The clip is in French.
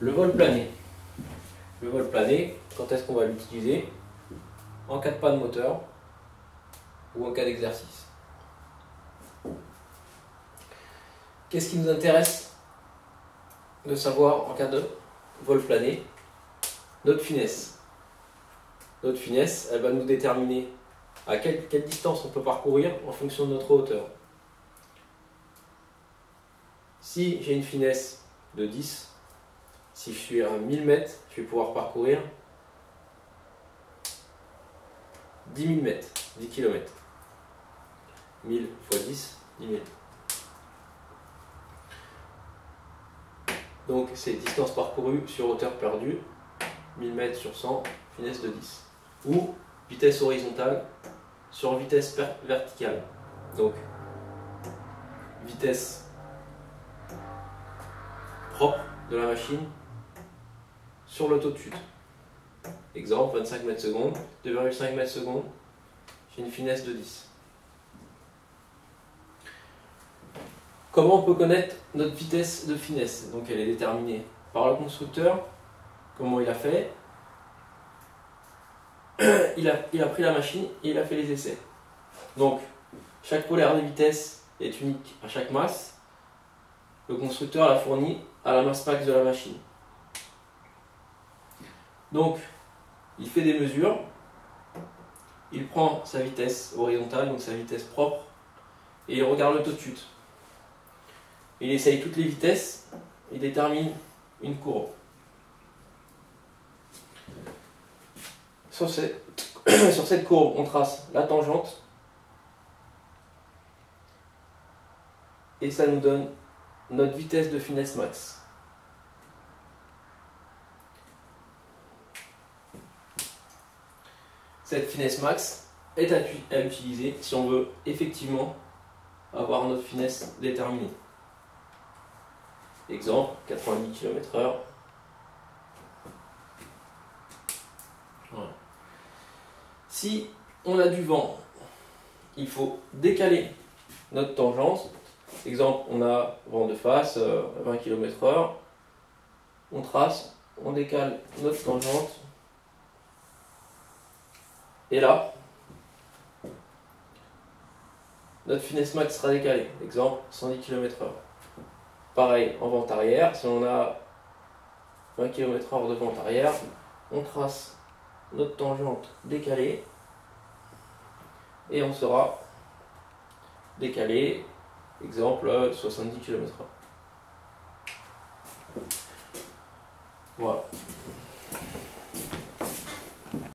Le vol plané. Le vol plané, quand est-ce qu'on va l'utiliser? En cas de panne moteur ou en cas d'exercice. Qu'est-ce qui nous intéresse de savoir en cas de vol plané? Notre finesse. Notre finesse, elle va nous déterminer à quelle distance on peut parcourir en fonction de notre hauteur. Si j'ai une finesse de 10, si je suis à 1000 mètres, je vais pouvoir parcourir 10 000 mètres, 10 km. 1000 x 10, 10 000. Donc c'est distance parcourue sur hauteur perdue, 1000 mètres sur 100, finesse de 10. Ou vitesse horizontale sur vitesse verticale. Donc vitesse propre de la machine sur le taux de chute. Exemple, 25 mètres secondes, 2,5 mètres secondes, j'ai une finesse de 10. Comment on peut connaître notre vitesse de finesse? Donc elle est déterminée par le constructeur. Comment il a fait? Il a pris la machine et il a fait les essais. Donc chaque polaire de vitesse est unique à chaque masse. Le constructeur l'a fourni à la masse max de la machine. Donc il fait des mesures. Il prend sa vitesse horizontale, donc sa vitesse propre, et il regarde le taux de chute. Il essaye toutes les vitesses, il détermine une courbe. Sur cette courbe, on trace la tangente, et ça nous donne notre vitesse de finesse max. Cette finesse max est à utiliser si on veut effectivement avoir notre finesse déterminée. Exemple, 90 km/h. Voilà. Si on a du vent, il faut décaler notre tangente. Exemple, on a vent de face, 20 km/h. On trace, on décale notre tangente. Et là, notre finesse max sera décalée. Exemple, 110 km/h. Pareil, en vent arrière, si on a 20 km/h de vent arrière, on trace notre tangente décalée et on sera décalé, exemple, 70 km/h. Voilà.